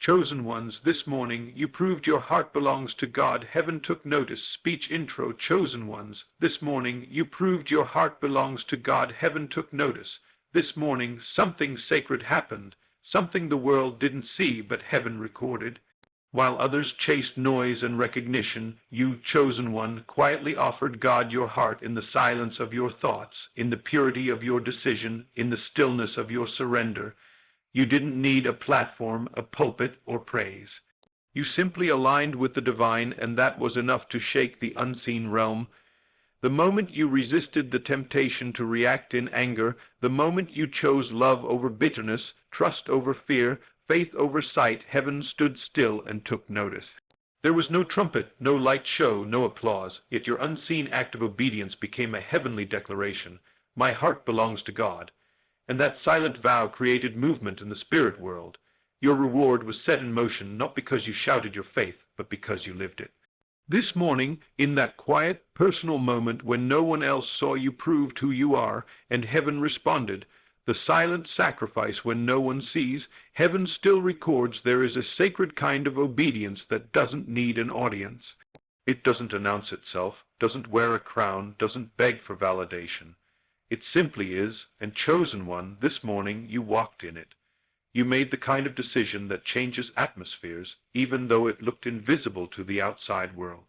Chosen ones, this morning you proved your heart belongs to God. Heaven took notice. Speech intro. Chosen ones, this morning you proved your heart belongs to God. Heaven took notice. This morning something sacred happened, something the world didn't see but heaven recorded. While others chased noise and recognition, you, chosen one, quietly offered God your heart in the silence of your thoughts, in the purity of your decision, in the stillness of your surrender. You didn't need a platform, a pulpit, or praise. You simply aligned with the divine, and that was enough to shake the unseen realm. The moment you resisted the temptation to react in anger, the moment you chose love over bitterness, trust over fear, faith over sight, heaven stood still and took notice. There was no trumpet, no light show, no applause, yet your unseen act of obedience became a heavenly declaration. My heart belongs to God. And that silent vow created movement in the spirit world. Your reward was set in motion not because you shouted your faith, but because you lived it. This morning, in that quiet, personal moment when no one else saw, you proved who you are, and heaven responded. The silent sacrifice when no one sees, heaven still records. There is a sacred kind of obedience that doesn't need an audience. It doesn't announce itself, doesn't wear a crown, doesn't beg for validation. It simply is, and chosen one, this morning you walked in it. You made the kind of decision that changes atmospheres, even though it looked invisible to the outside world.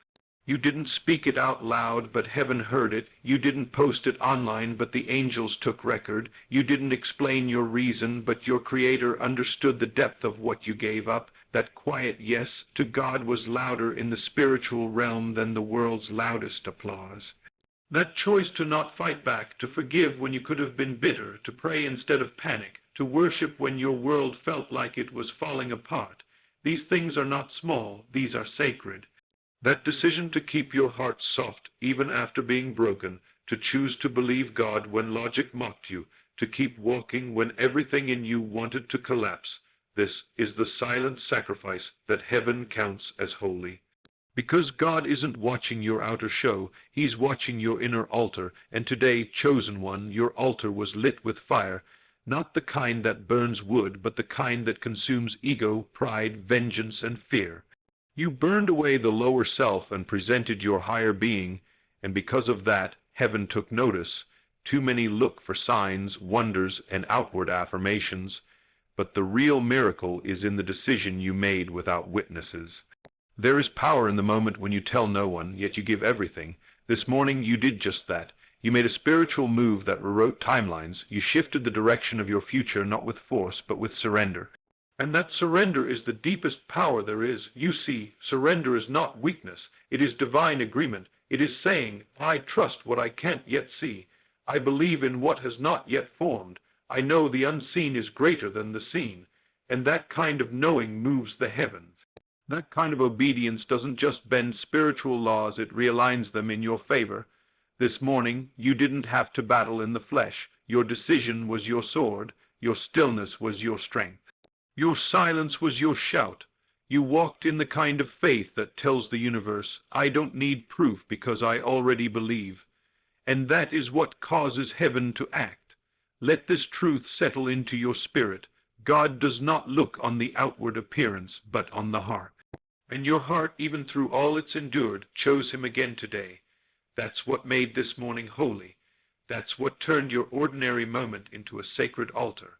You didn't speak it out loud, but heaven heard it. You didn't post it online, but the angels took record. You didn't explain your reason, but your Creator understood the depth of what you gave up. That quiet yes to God was louder in the spiritual realm than the world's loudest applause. That choice to not fight back, to forgive when you could have been bitter, to pray instead of panic, to worship when your world felt like it was falling apart. These things are not small, these are sacred. That decision to keep your heart soft even after being broken, to choose to believe God when logic mocked you, to keep walking when everything in you wanted to collapse. This is the silent sacrifice that heaven counts as holy. Because God isn't watching your outer show, He's watching your inner altar, and today, chosen one, your altar was lit with fire, not the kind that burns wood, but the kind that consumes ego, pride, vengeance, and fear. You burned away the lower self and presented your higher being, and because of that, heaven took notice. Too many look for signs, wonders, and outward affirmations, but the real miracle is in the decision you made without witnesses. There is power in the moment when you tell no one, yet you give everything. This morning you did just that. You made a spiritual move that rewrote timelines. You shifted the direction of your future not with force, but with surrender. And that surrender is the deepest power there is. You see, surrender is not weakness. It is divine agreement. It is saying, I trust what I can't yet see. I believe in what has not yet formed. I know the unseen is greater than the seen. And that kind of knowing moves the heavens. That kind of obedience doesn't just bend spiritual laws, it realigns them in your favor. This morning, you didn't have to battle in the flesh. Your decision was your sword. Your stillness was your strength. Your silence was your shout. You walked in the kind of faith that tells the universe, I don't need proof because I already believe. And that is what causes heaven to act. Let this truth settle into your spirit. God does not look on the outward appearance, but on the heart. And your heart, even through all it's endured, chose Him again today. That's what made this morning holy. That's what turned your ordinary moment into a sacred altar.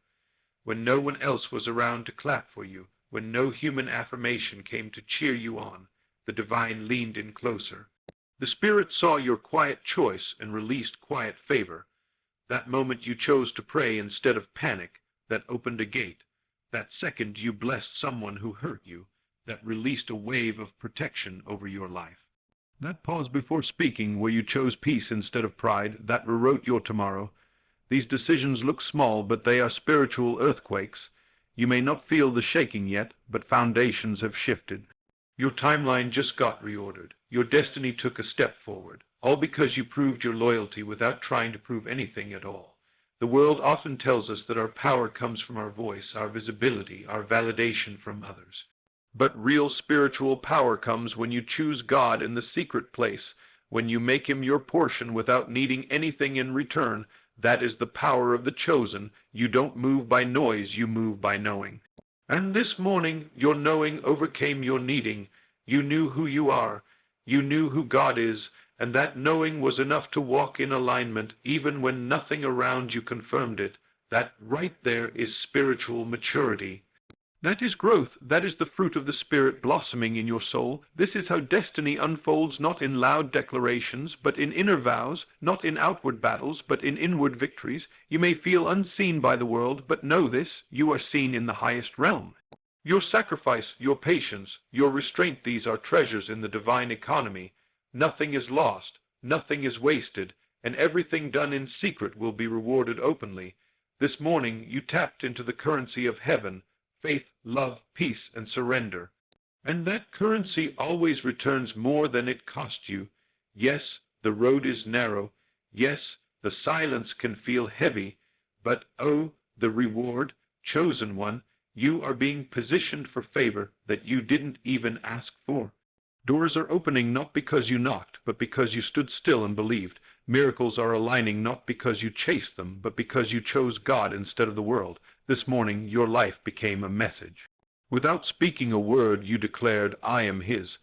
When no one else was around to clap for you, when no human affirmation came to cheer you on, the divine leaned in closer. The Spirit saw your quiet choice and released quiet favor. That moment you chose to pray instead of panic, that opened a gate. That second you blessed someone who hurt you, that released a wave of protection over your life. That pause before speaking where you chose peace instead of pride, that rewrote your tomorrow. These decisions look small, but they are spiritual earthquakes. You may not feel the shaking yet, but foundations have shifted. Your timeline just got reordered. Your destiny took a step forward, all because you proved your loyalty without trying to prove anything at all. The world often tells us that our power comes from our voice, our visibility, our validation from others. But real spiritual power comes when you choose God in the secret place, when you make Him your portion without needing anything in return. That is the power of the chosen. You don't move by noise, you move by knowing. And this morning your knowing overcame your needing. You knew who you are. You knew who God is, and that knowing was enough to walk in alignment even when nothing around you confirmed it. That right there is spiritual maturity. That is growth. That is the fruit of the Spirit blossoming in your soul. This is how destiny unfolds, not in loud declarations, but in inner vows, not in outward battles, but in inward victories. You may feel unseen by the world, but know this, you are seen in the highest realm. Your sacrifice, your patience, your restraint, these are treasures in the divine economy. Nothing is lost, nothing is wasted, and everything done in secret will be rewarded openly. This morning you tapped into the currency of heaven, faith, love, peace, and surrender. And that currency always returns more than it cost you. Yes, the road is narrow. Yes, the silence can feel heavy. But oh, the reward, chosen one, you are being positioned for favor that you didn't even ask for. Doors are opening not because you knocked, but because you stood still and believed. Miracles are aligning not because you chased them, but because you chose God instead of the world. This morning your life became a message. Without speaking a word, you declared, I am His.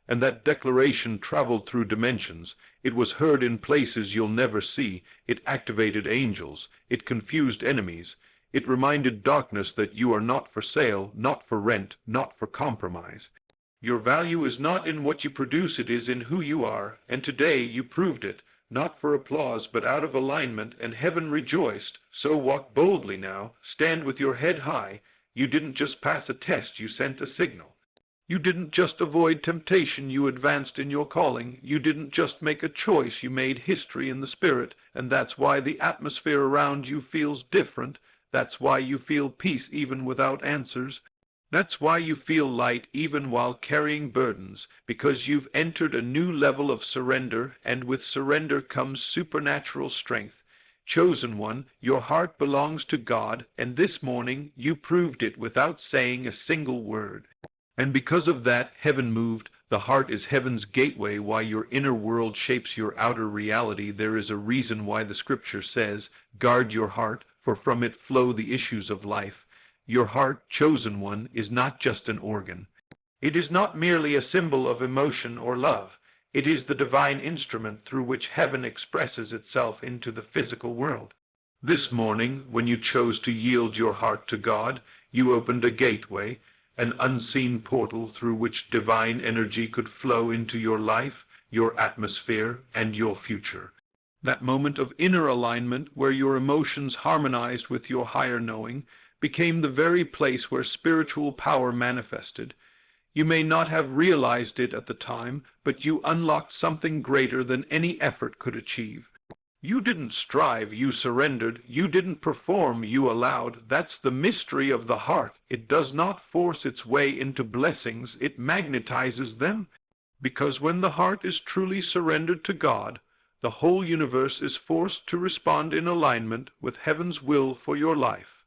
And that declaration traveled through dimensions. It was heard in places you'll never see. It activated angels. It confused enemies. It reminded darkness that you are not for sale, not for rent, not for compromise. Your value is not in what you produce, it is in who you are, and today you proved it, not for applause, but out of alignment, and heaven rejoiced. So walk boldly now, stand with your head high. You didn't just pass a test, you sent a signal. You didn't just avoid temptation, you advanced in your calling. You didn't just make a choice, you made history in the Spirit, and that's why the atmosphere around you feels different. That's why you feel peace even without answers. That's why you feel light even while carrying burdens, because you've entered a new level of surrender, and with surrender comes supernatural strength. Chosen one, your heart belongs to God, and this morning you proved it without saying a single word. And because of that, heaven moved. The heart is heaven's gateway. While your inner world shapes your outer reality, there is a reason why the scripture says, guard your heart, for from it flow the issues of life. Your heart, chosen one, is not just an organ. It is not merely a symbol of emotion or love. It is the divine instrument through which heaven expresses itself into the physical world. This morning, when you chose to yield your heart to God, you opened a gateway, an unseen portal through which divine energy could flow into your life, your atmosphere, and your future. That moment of inner alignment where your emotions harmonized with your higher knowing became the very place where spiritual power manifested. You may not have realized it at the time, but you unlocked something greater than any effort could achieve. You didn't strive, you surrendered. You didn't perform, you allowed. That's the mystery of the heart. It does not force its way into blessings, it magnetizes them. Because when the heart is truly surrendered to God, the whole universe is forced to respond in alignment with heaven's will for your life.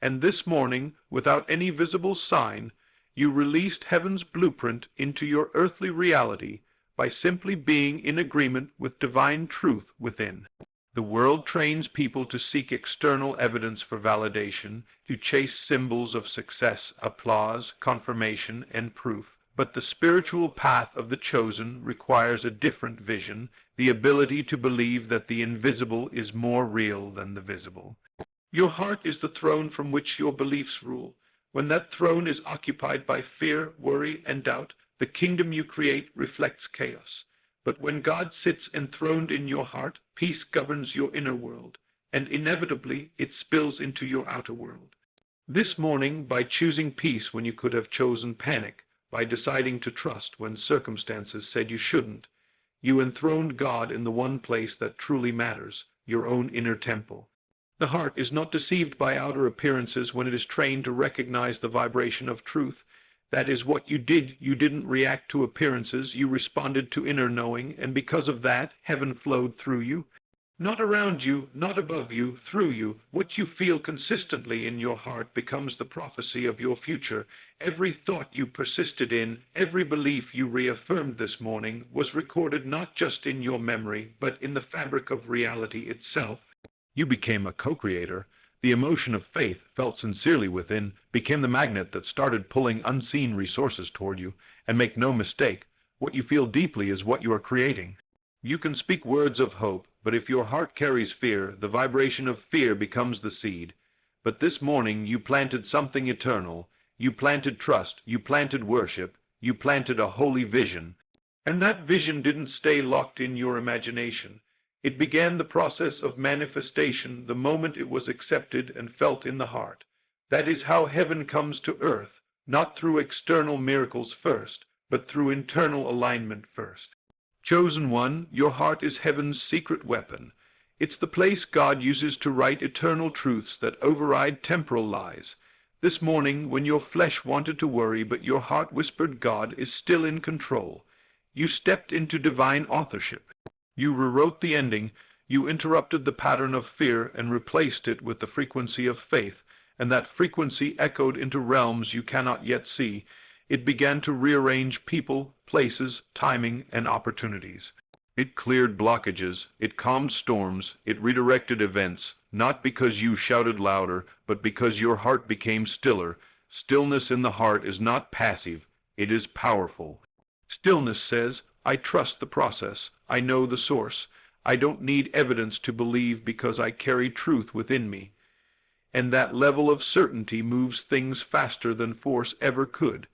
And this morning, without any visible sign, you released heaven's blueprint into your earthly reality by simply being in agreement with divine truth within. The world trains people to seek external evidence for validation, to chase symbols of success, applause, confirmation, and proof. But the spiritual path of the chosen requires a different vision, the ability to believe that the invisible is more real than the visible. Your heart is the throne from which your beliefs rule. When that throne is occupied by fear, worry, and doubt, the kingdom you create reflects chaos. But when God sits enthroned in your heart, peace governs your inner world, and inevitably it spills into your outer world. This morning, by choosing peace when you could have chosen panic, by deciding to trust when circumstances said you shouldn't, you enthroned God in the one place that truly matters, your own inner temple. The heart is not deceived by outer appearances when it is trained to recognize the vibration of truth. That is what you did. You didn't react to appearances. You responded to inner knowing, and because of that, heaven flowed through you. Not around you, not above you, through you. What you feel consistently in your heart becomes the prophecy of your future. Every thought you persisted in, every belief you reaffirmed this morning was recorded not just in your memory, but in the fabric of reality itself. You became a co-creator, The emotion of faith, felt sincerely within, became the magnet that started pulling unseen resources toward you. And make no mistake, what you feel deeply is what you are creating. You can speak words of hope, but if your heart carries fear, the vibration of fear becomes the seed. But this morning you planted something eternal. You planted trust, you planted worship, you planted a holy vision. And that vision didn't stay locked in your imagination. It began the process of manifestation the moment it was accepted and felt in the heart. That is how heaven comes to earth, not through external miracles first, but through internal alignment first. Chosen one, your heart is heaven's secret weapon. It's the place God uses to write eternal truths that override temporal lies. This morning, when your flesh wanted to worry but your heart whispered God is still in control, you stepped into divine authorship. You rewrote the ending, you interrupted the pattern of fear and replaced it with the frequency of faith, and that frequency echoed into realms you cannot yet see. It began to rearrange people, places, timing, and opportunities. It cleared blockages, it calmed storms, it redirected events, not because you shouted louder, but because your heart became stiller. Stillness in the heart is not passive, it is powerful. Stillness says, I trust the process, I know the source, I don't need evidence to believe because I carry truth within me. And that level of certainty moves things faster than force ever could.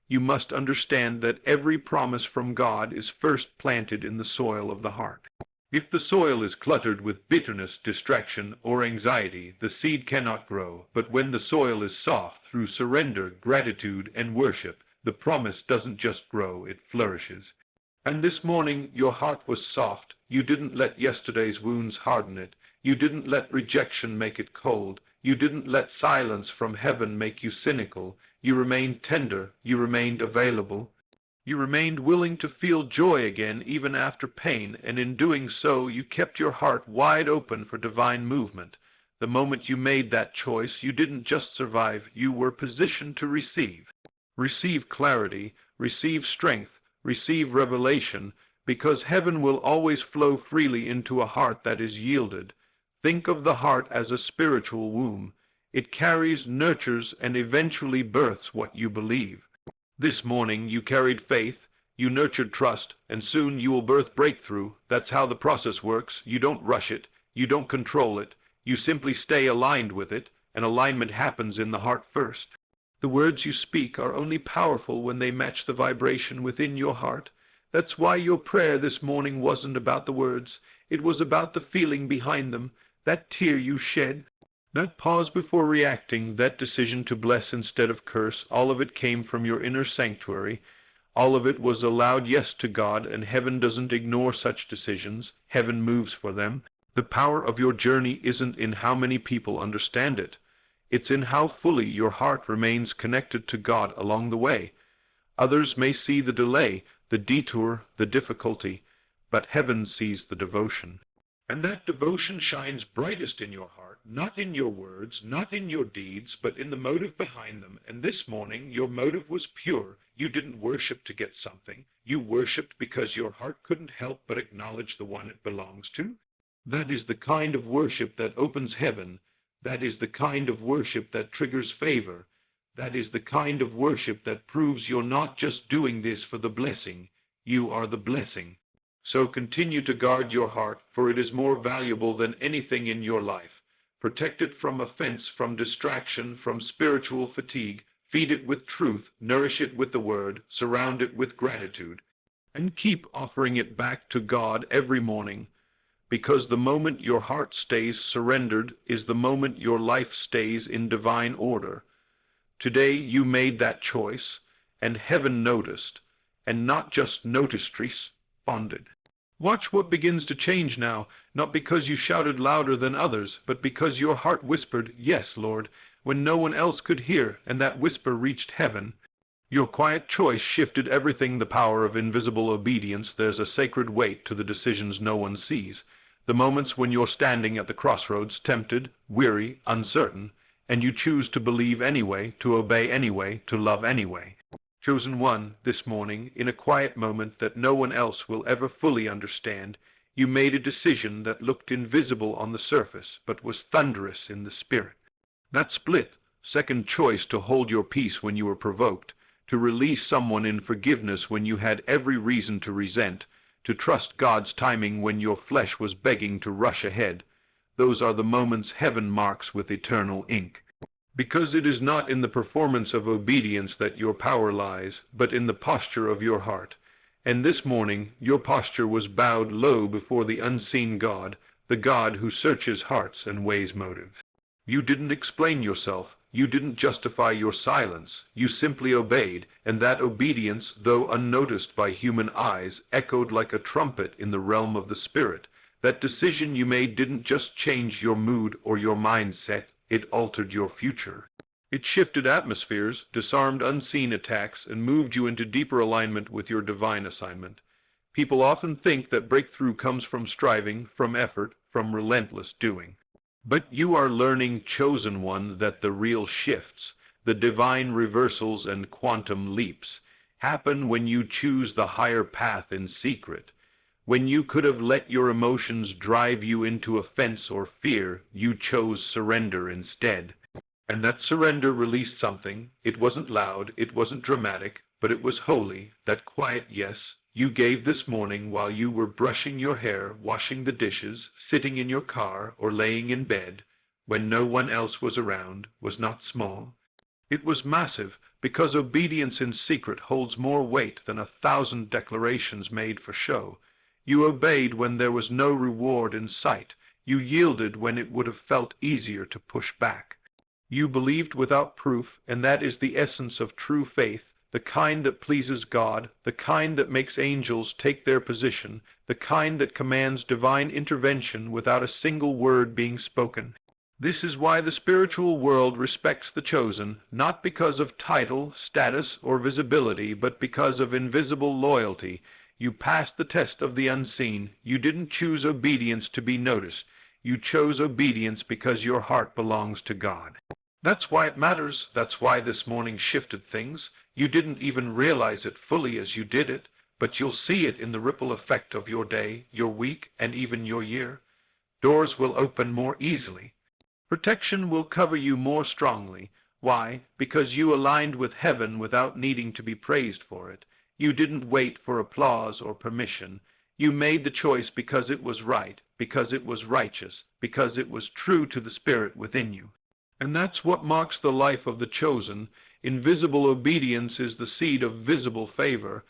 You must understand that every promise from God is first planted in the soil of the heart. If the soil is cluttered with bitterness, distraction, or anxiety, the seed cannot grow. But when the soil is soft through surrender, gratitude, and worship, the promise doesn't just grow, it flourishes. And this morning your heart was soft. You didn't let yesterday's wounds harden it. You didn't let rejection make it cold. You didn't let silence from heaven make you cynical. You remained tender. You remained available. You remained willing to feel joy again even after pain, and in doing so you kept your heart wide open for divine movement. The moment you made that choice, you didn't just survive, you were positioned to receive. Receive clarity, receive strength, receive revelation, because heaven will always flow freely into a heart that is yielded. Think of the heart as a spiritual womb. It carries, nurtures, and eventually births what you believe. This morning you carried faith, you nurtured trust, and soon you will birth breakthrough. That's how the process works. You don't rush it, you don't control it, you simply stay aligned with it, and alignment happens in the heart first. The words you speak are only powerful when they match the vibration within your heart. That's why your prayer this morning wasn't about the words. It was about the feeling behind them, that tear you shed, that pause before reacting, that decision to bless instead of curse. All of it came from your inner sanctuary. All of it was a loud yes to God, and heaven doesn't ignore such decisions. Heaven moves for them. The power of your journey isn't in how many people understand it. It's in how fully your heart remains connected to God along the way. Others may see the delay, the detour, the difficulty, but heaven sees the devotion. And that devotion shines brightest in your heart, not in your words, not in your deeds, but in the motive behind them. And this morning your motive was pure. You didn't worship to get something. You worshiped because your heart couldn't help but acknowledge the one it belongs to. That is the kind of worship that opens heaven. That is the kind of worship that triggers favor. That is the kind of worship that proves you're not just doing this for the blessing. You are the blessing. So continue to guard your heart, for it is more valuable than anything in your life. Protect it from offense, from distraction, from spiritual fatigue. Feed it with truth, nourish it with the word, surround it with gratitude. And keep offering it back to God every morning, because the moment your heart stays surrendered is the moment your life stays in divine order. Today you made that choice, and heaven noticed, and not just noticed, responded. Watch what begins to change now, not because you shouted louder than others, but because your heart whispered, "Yes, Lord," when no one else could hear, and that whisper reached heaven. Your quiet choice shifted everything. The power of invisible obedience. There's a sacred weight to the decisions no one sees. The moments when you're standing at the crossroads, tempted, weary, uncertain, and you choose to believe anyway, to obey anyway, to love anyway. Chosen one, this morning, in a quiet moment that no one else will ever fully understand, You made a decision that looked invisible on the surface, but was thunderous in the spirit. That split second choice to hold your peace when you were provoked, to release someone in forgiveness when you had every reason to resent, to trust God's timing when your flesh was begging to rush ahead, those are the moments heaven marks with eternal ink. Because it is not in the performance of obedience that your power lies, but in the posture of your heart. And this morning your posture was bowed low before the unseen God, the God who searches hearts and weighs motives. You didn't explain yourself, you didn't justify your silence, you simply obeyed, and that obedience, though unnoticed by human eyes, echoed like a trumpet in the realm of the Spirit. That decision you made didn't just change your mood or your mindset, it altered your future. It shifted atmospheres, disarmed unseen attacks, and moved you into deeper alignment with your divine assignment. People often think that breakthrough comes from striving, from effort, from relentless doing. But you are learning, chosen one, that the real shifts, the divine reversals and quantum leaps, happen when you choose the higher path in secret. When you could have let your emotions drive you into offense or fear, you chose surrender instead. And that surrender released something. It wasn't loud, it wasn't dramatic, but it was holy, that quiet yes you gave this morning while you were brushing your hair, washing the dishes, sitting in your car, or laying in bed, when no one else was around, was not small. It was massive, because obedience in secret holds more weight than 1,000 declarations made for show. You obeyed when there was no reward in sight. You yielded when it would have felt easier to push back. You believed without proof, and that is the essence of true faith, the kind that pleases God, the kind that makes angels take their position, the kind that commands divine intervention without a single word being spoken. This is why the spiritual world respects the chosen, not because of title, status, or visibility, but because of invisible loyalty. You passed the test of the unseen. You didn't choose obedience to be noticed. You chose obedience because your heart belongs to God. That's why it matters. That's why this morning shifted things. You didn't even realize it fully as you did it, but you'll see it in the ripple effect of your day, your week, and even your year. Doors will open more easily. Protection will cover you more strongly. Why? Because you aligned with heaven without needing to be praised for it. You didn't wait for applause or permission. You made the choice because it was right, because it was righteous, because it was true to the Spirit within you. And that's what marks the life of the chosen. Invisible obedience is the seed of visible favor.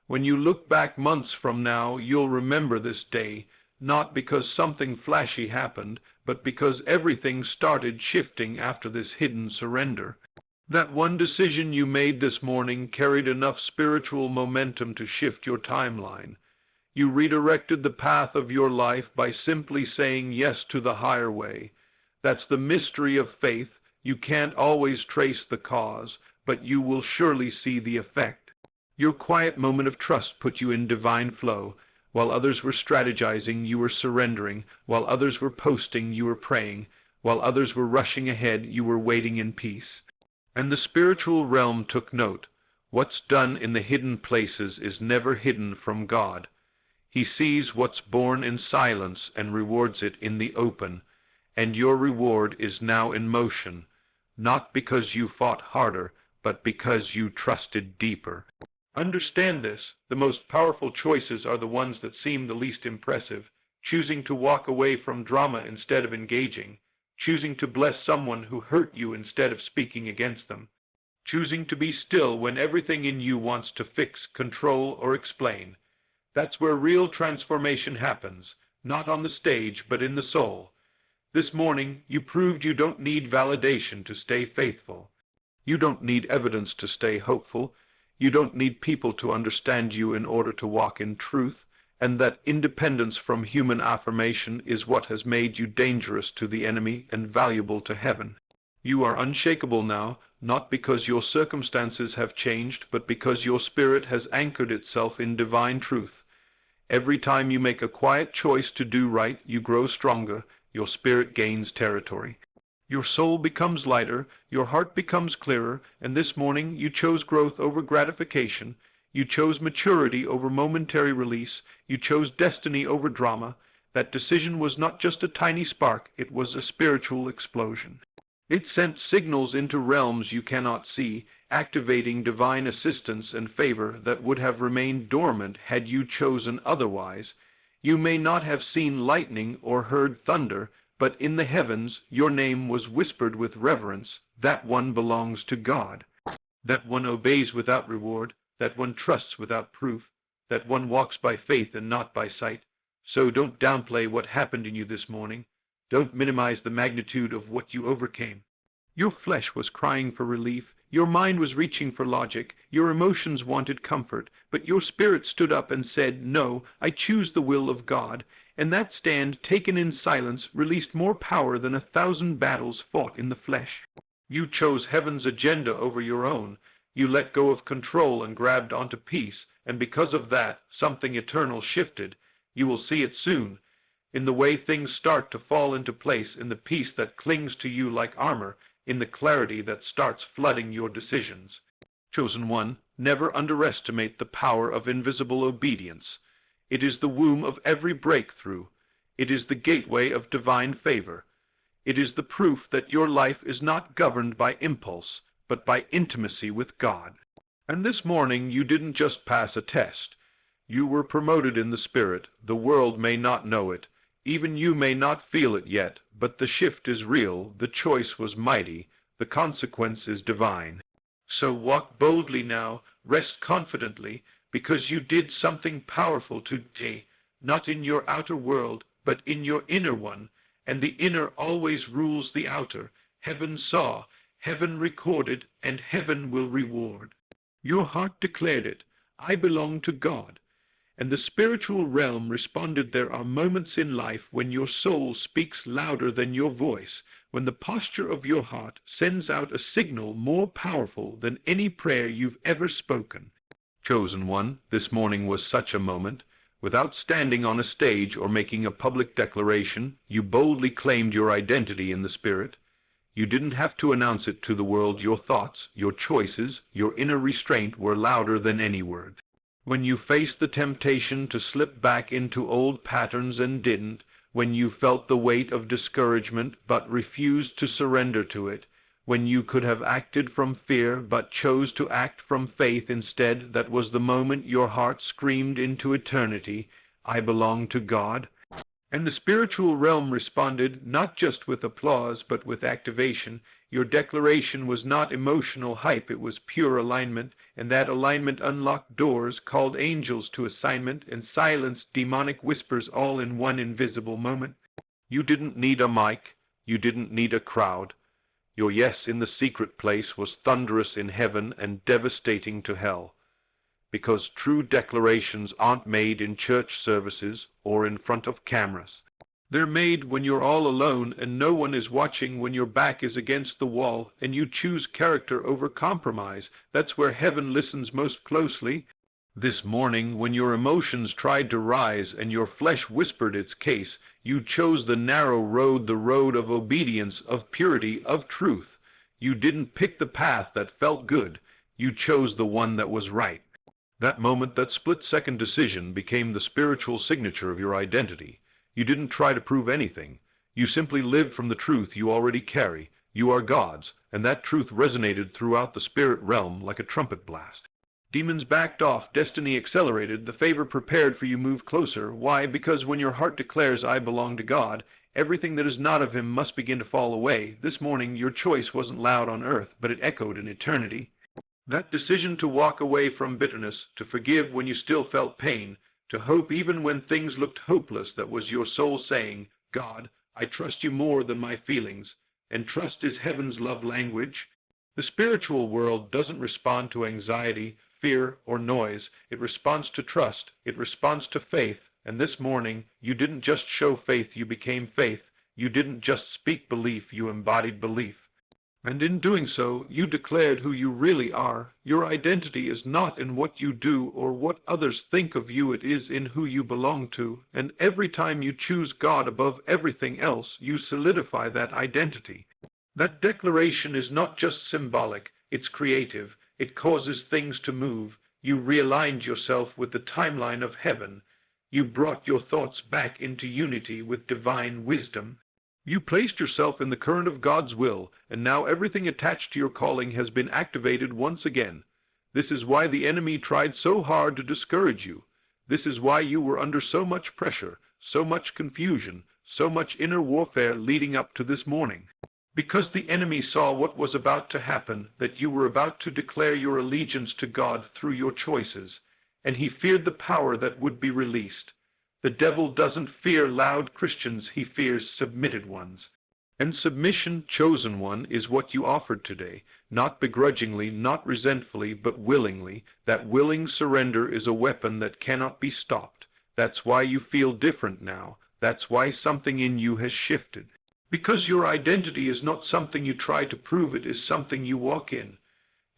When you look back months from now, you'll remember this day, not because something flashy happened, but because everything started shifting after this hidden surrender. That one decision you made this morning carried enough spiritual momentum to shift your timeline. You redirected the path of your life by simply saying yes to the higher way. That's the mystery of faith. You can't always trace the cause, but you will surely see the effect. Your quiet moment of trust put you in divine flow. While others were strategizing, you were surrendering. While others were posting, you were praying. While others were rushing ahead, you were waiting in peace. And the spiritual realm took note. What's done in the hidden places is never hidden from God. He sees what's born in silence and rewards it in the open. And your reward is now in motion, not because you fought harder, but because you trusted deeper. Understand this. The most powerful choices are the ones that seem the least impressive. Choosing to walk away from drama instead of engaging. Choosing to bless someone who hurt you instead of speaking against them. Choosing to be still when everything in you wants to fix, control, or explain. That's where real transformation happens, not on the stage, but in the soul. This morning, you proved you don't need validation to stay faithful. You don't need evidence to stay hopeful. You don't need people to understand you in order to walk in truth. And that independence from human affirmation is what has made you dangerous to the enemy and valuable to heaven. You are unshakable now, not because your circumstances have changed, but because your spirit has anchored itself in divine truth. Every time you make a quiet choice to do right, you grow stronger, your spirit gains territory. Your soul becomes lighter, your heart becomes clearer, and this morning you chose growth over gratification. You chose maturity over momentary release. You chose destiny over drama. That decision was not just a tiny spark, it was a spiritual explosion. It sent signals into realms you cannot see, activating divine assistance and favor that would have remained dormant had you chosen otherwise. You may not have seen lightning or heard thunder, but in the heavens your name was whispered with reverence. That one belongs to God. That one obeys without reward. That one trusts without proof. That one walks by faith and not by sight. So don't downplay what happened in you this morning. Don't minimize the magnitude of what you overcame. Your flesh was crying for relief. Your mind was reaching for logic. Your emotions wanted comfort. But your spirit stood up and said, "No, I choose the will of God." And that stand, taken in silence, released more power than 1,000 battles fought in the flesh. You chose heaven's agenda over your own. You let go of control and grabbed onto peace, and because of that, something eternal shifted. You will see it soon, in the way things start to fall into place, in the peace that clings to you like armor, in the clarity that starts flooding your decisions. Chosen one, never underestimate the power of invisible obedience. It is the womb of every breakthrough. It is the gateway of divine favor. It is the proof that your life is not governed by impulse, but by intimacy with God. And this morning you didn't just pass a test. You were promoted in the Spirit. The world may not know it. Even you may not feel it yet, but the shift is real, the choice was mighty, the consequence is divine. So walk boldly now, rest confidently, because you did something powerful today, not in your outer world, but in your inner one, and the inner always rules the outer. Heaven saw, heaven recorded, and heaven will reward. Your heart declared it, "I belong to God." And the spiritual realm responded. There are moments in life when your soul speaks louder than your voice, when the posture of your heart sends out a signal more powerful than any prayer you've ever spoken. Chosen one, this morning was such a moment. Without standing on a stage or making a public declaration, you boldly claimed your identity in the Spirit. You didn't have to announce it to the world. Your thoughts, your choices, your inner restraint were louder than any words. When you faced the temptation to slip back into old patterns and didn't, when you felt the weight of discouragement but refused to surrender to it, when you could have acted from fear but chose to act from faith instead, that was the moment your heart screamed into eternity, "I belong to God." And the spiritual realm responded, not just with applause, but with activation. Your declaration was not emotional hype, it was pure alignment, and that alignment unlocked doors, called angels to assignment, and silenced demonic whispers all in one invisible moment. You didn't need a mic, you didn't need a crowd. Your yes in the secret place was thunderous in heaven and devastating to hell. Because true declarations aren't made in church services or in front of cameras. They're made when you're all alone and no one is watching, when your back is against the wall and you choose character over compromise. That's where heaven listens most closely. This morning, when your emotions tried to rise and your flesh whispered its case, you chose the narrow road, the road of obedience, of purity, of truth. You didn't pick the path that felt good. You chose the one that was right. That moment, that split-second decision, became the spiritual signature of your identity. You didn't try to prove anything. You simply lived from the truth you already carry. You are God's, and that truth resonated throughout the spirit realm like a trumpet blast. Demons backed off, destiny accelerated, the favor prepared for you moved closer. Why? Because when your heart declares, "I belong to God," everything that is not of Him must begin to fall away. This morning, your choice wasn't loud on earth, but it echoed in eternity. That decision to walk away from bitterness, to forgive when you still felt pain, to hope even when things looked hopeless, that was your soul saying, "God, I trust you more than my feelings," and trust is heaven's love language. The spiritual world doesn't respond to anxiety, fear, or noise. It responds to trust. It responds to faith. And this morning, you didn't just show faith, you became faith. You didn't just speak belief, you embodied belief. And in doing so, you declared who you really are. Your identity is not in what you do or what others think of you, it is in who you belong to. And every time you choose God above everything else, you solidify that identity. That declaration is not just symbolic, it's creative. It causes things to move. You realigned yourself with the timeline of heaven. You brought your thoughts back into unity with divine wisdom. You placed yourself in the current of God's will, and now everything attached to your calling has been activated once again. This is why the enemy tried so hard to discourage you. This is why you were under so much pressure, so much confusion, so much inner warfare leading up to this morning. Because the enemy saw what was about to happen, that you were about to declare your allegiance to God through your choices, and he feared the power that would be released. The devil doesn't fear loud Christians, he fears submitted ones. And submission, chosen one, is what you offered today, not begrudgingly, not resentfully, but willingly. That willing surrender is a weapon that cannot be stopped. That's why you feel different now. That's why something in you has shifted. Because your identity is not something you try to prove, it is something you walk in.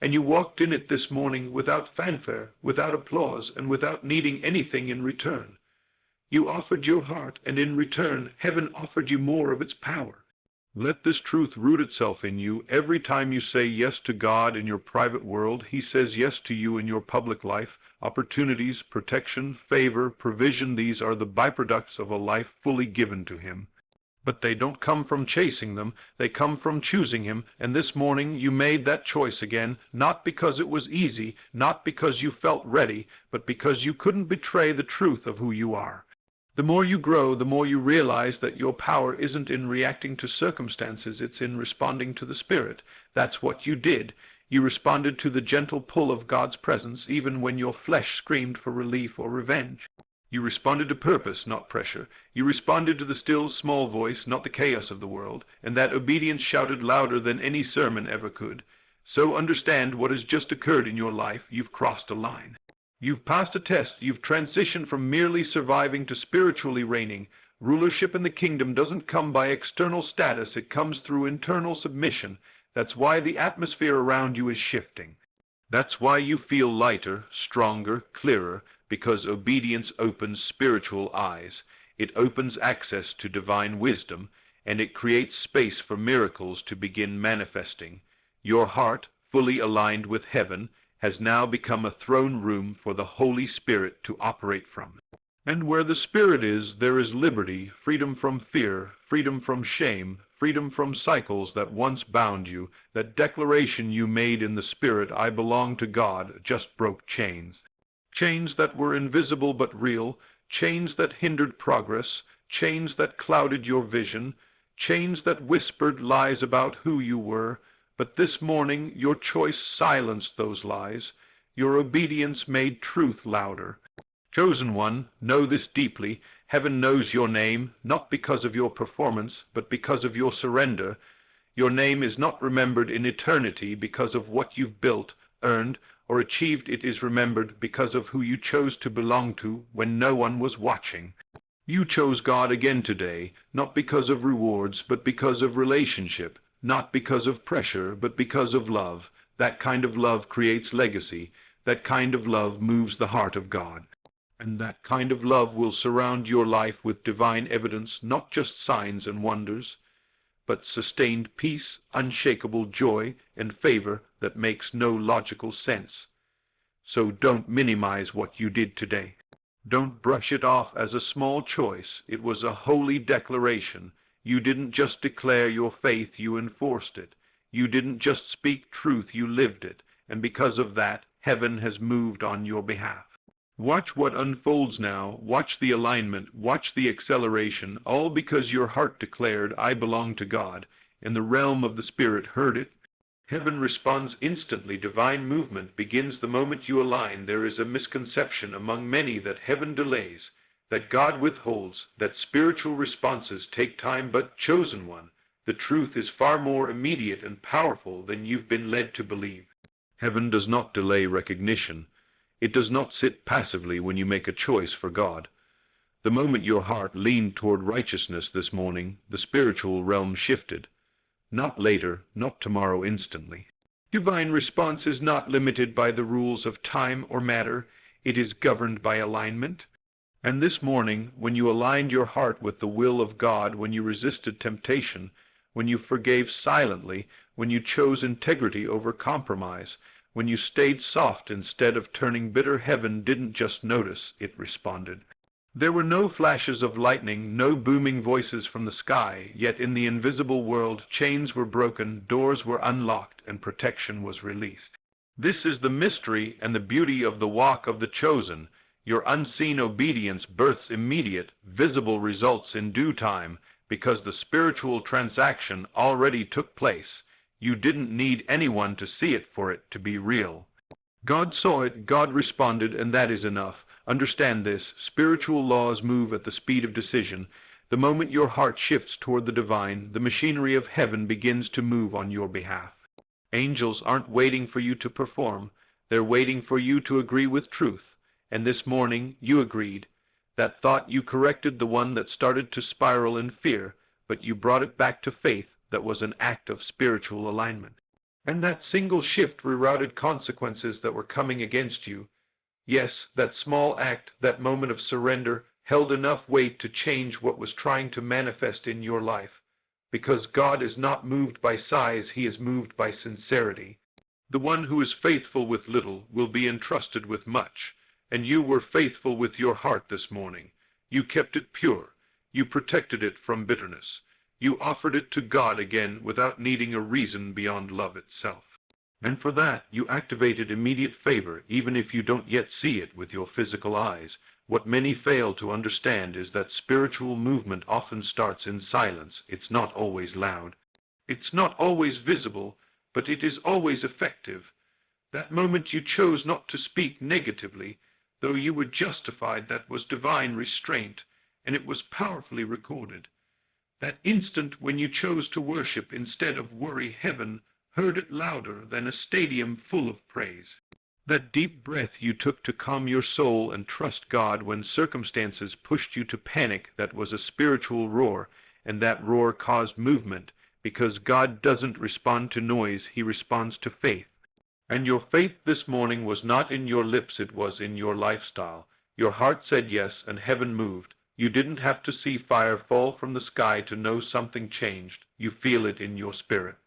And you walked in it this morning without fanfare, without applause, and without needing anything in return. You offered your heart, and in return, heaven offered you more of its power. Let this truth root itself in you. Every time you say yes to God in your private world, he says yes to you in your public life. Opportunities, protection, favor, provision, these are the byproducts of a life fully given to him. But they don't come from chasing them, they come from choosing him, and this morning you made that choice again, not because it was easy, not because you felt ready, but because you couldn't betray the truth of who you are. The more you grow, the more you realize that your power isn't in reacting to circumstances, it's in responding to the Spirit. That's what you did. You responded to the gentle pull of God's presence, even when your flesh screamed for relief or revenge. You responded to purpose, not pressure. You responded to the still, small voice, not the chaos of the world, and that obedience shouted louder than any sermon ever could. So understand what has just occurred in your life. You've crossed a line. You've passed a test. You've transitioned from merely surviving to spiritually reigning. Rulership in the kingdom doesn't come by external status. It comes through internal submission. That's why the atmosphere around you is shifting. That's why you feel lighter, stronger, clearer, because obedience opens spiritual eyes. It opens access to divine wisdom, and it creates space for miracles to begin manifesting. Your heart, fully aligned with heaven, has now become a throne room for the Holy Spirit to operate from. And where the Spirit is, there is liberty, freedom from fear, freedom from shame, freedom from cycles that once bound you. That declaration you made in the Spirit, I belong to God, just broke chains. Chains that were invisible but real, chains that hindered progress, chains that clouded your vision, chains that whispered lies about who you were. But this morning your choice silenced those lies. Your obedience made truth louder. Chosen one, know this deeply. Heaven knows your name, not because of your performance, but because of your surrender. Your name is not remembered in eternity because of what you've built, earned, or achieved. It is remembered because of who you chose to belong to when no one was watching. You chose God again today, not because of rewards, but because of relationship, not because of pressure, but because of love. That kind of love creates legacy. That kind of love moves the heart of God. And that kind of love will surround your life with divine evidence, not just signs and wonders, but sustained peace, unshakable joy, and favor that makes no logical sense. So don't minimize what you did today. Don't brush it off as a small choice. It was a holy declaration. You didn't just declare your faith, you enforced it. You didn't just speak truth, you lived it. And because of that, heaven has moved on your behalf. Watch what unfolds now. Watch the alignment. Watch the acceleration, all because your heart declared, I belong to God, and the realm of the Spirit heard it. Heaven responds instantly. Divine movement begins the moment you align. There is a misconception among many that heaven delays, that God withholds, that spiritual responses take time, but chosen one, the truth is far more immediate and powerful than you've been led to believe. Heaven does not delay recognition. It does not sit passively when you make a choice for God. The moment your heart leaned toward righteousness this morning, the spiritual realm shifted. Not later, not tomorrow, instantly. Divine response is not limited by the rules of time or matter. It is governed by alignment. And this morning, when you aligned your heart with the will of God, when you resisted temptation, when you forgave silently, when you chose integrity over compromise, When you stayed soft instead of turning bitter, heaven didn't just notice, it responded. There were no flashes of lightning, no booming voices from the sky, yet in the invisible world chains were broken, doors were unlocked, and protection was released. This is the mystery and the beauty of the walk of the chosen. Your unseen obedience births immediate, visible results in due time, because the spiritual transaction already took place. You didn't need anyone to see it for it to be real. God saw it, God responded, and that is enough. Understand this, spiritual laws move at the speed of decision. The moment your heart shifts toward the divine, the machinery of heaven begins to move on your behalf. Angels aren't waiting for you to perform, they're waiting for you to agree with truth. And this morning you agreed. That thought you corrected the one that started to spiral in fear, but you brought it back to faith that was an act of spiritual alignment. And that single shift rerouted consequences that were coming against you. Yes, that small act, that moment of surrender, held enough weight to change what was trying to manifest in your life. Because God is not moved by size, he is moved by sincerity. The one who is faithful with little will be entrusted with much. And you were faithful with your heart this morning. You kept it pure. You protected it from bitterness. You offered it to God again without needing a reason beyond love itself. And for that, you activated immediate favor, even if you don't yet see it with your physical eyes. What many fail to understand is that spiritual movement often starts in silence. It's not always loud. It's not always visible, but it is always effective. That moment you chose not to speak negatively, though you were justified, that was divine restraint, and it was powerfully recorded. That instant when you chose to worship instead of worry, heaven heard it louder than a stadium full of praise. That deep breath you took to calm your soul and trust God when circumstances pushed you to panic, that was a spiritual roar, and that roar caused movement, because God doesn't respond to noise, he responds to faith. And your faith this morning was not in your lips, it was in your lifestyle. Your heart said yes, and heaven moved. You didn't have to see fire fall from the sky to know something changed. You feel it in your spirit.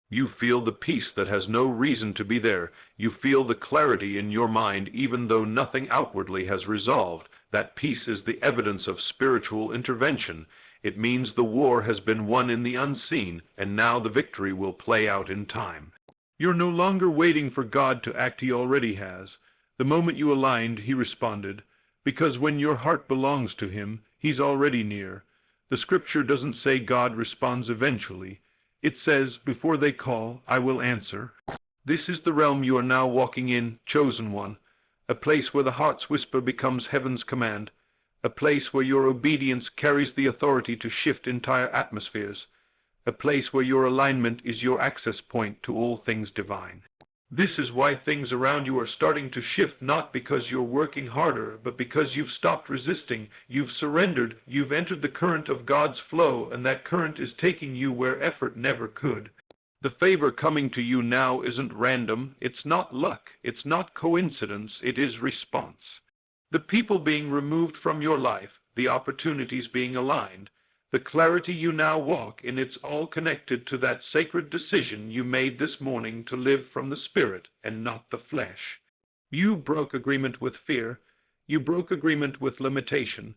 You feel the peace that has no reason to be there. You feel the clarity in your mind even though nothing outwardly has resolved. That peace is the evidence of spiritual intervention. It means the war has been won in the unseen, and now the victory will play out in time. You're no longer waiting for God to act, he already has. The moment you aligned, he responded. Because when your heart belongs to him, he's already near. The scripture doesn't say God responds eventually. It says, before they call, I will answer. This is the realm you are now walking in, chosen one. A place where the heart's whisper becomes heaven's command. A place where your obedience carries the authority to shift entire atmospheres. A place where your alignment is your access point to all things divine. This is why things around you are starting to shift, not because you're working harder, but because you've stopped resisting, you've surrendered, you've entered the current of God's flow, and that current is taking you where effort never could. The favor coming to you now isn't random, it's not luck, it's not coincidence, it is response. The people being removed from your life, the opportunities being aligned, the clarity you now walk in, it's all connected to that sacred decision you made this morning to live from the Spirit and not the flesh. You broke agreement with fear. You broke agreement with limitation.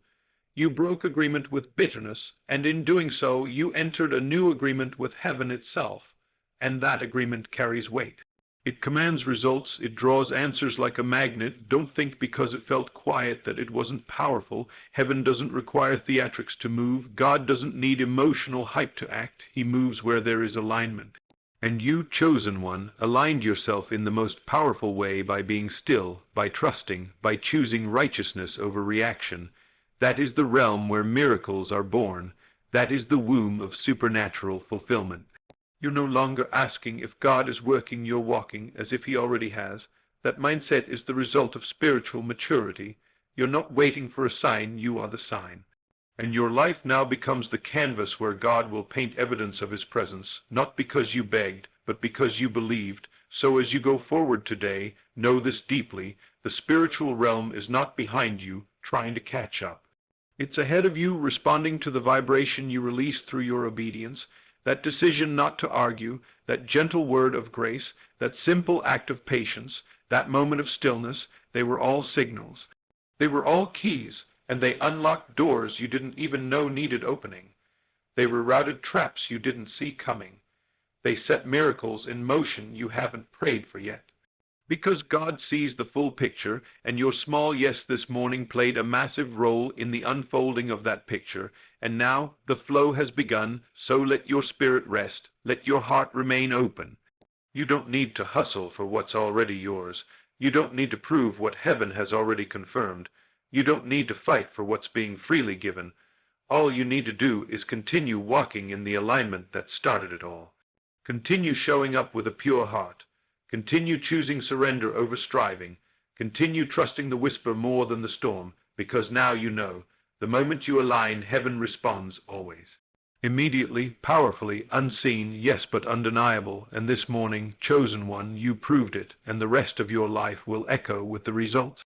You broke agreement with bitterness, and in doing so, you entered a new agreement with heaven itself. And that agreement carries weight. It commands results, it draws answers like a magnet. Don't think because it felt quiet that it wasn't powerful. Heaven doesn't require theatrics to move. God doesn't need emotional hype to act. He moves where there is alignment. And you, chosen one, aligned yourself in the most powerful way by being still, by trusting, by choosing righteousness over reaction. That is the realm where miracles are born. That is the womb of supernatural fulfillment. You're no longer asking if God is working, you're walking as if he already has. That mindset is the result of spiritual maturity. You're not waiting for a sign, you are the sign. And your life now becomes the canvas where God will paint evidence of his presence, not because you begged, but because you believed. So as you go forward today, know this deeply, the spiritual realm is not behind you, trying to catch up. It's ahead of you, responding to the vibration you release through your obedience. that decision not to argue, that gentle word of grace, that simple act of patience, that moment of stillness, they were all signals. They were all keys, and they unlocked doors you didn't even know needed opening. They rerouted traps you didn't see coming. They set miracles in motion you haven't prayed for yet. Because God sees the full picture, and your small yes this morning played a massive role in the unfolding of that picture, and now the flow has begun, so let your spirit rest, let your heart remain open. You don't need to hustle for what's already yours. You don't need to prove what heaven has already confirmed. You don't need to fight for what's being freely given. All you need to do is continue walking in the alignment that started it all. Continue showing up with a pure heart. Continue choosing surrender over striving. Continue trusting the whisper more than the storm, because now you know, the moment you align, heaven responds always. Immediately, powerfully, unseen, yes but undeniable, and this morning, chosen one, you proved it, and the rest of your life will echo with the results.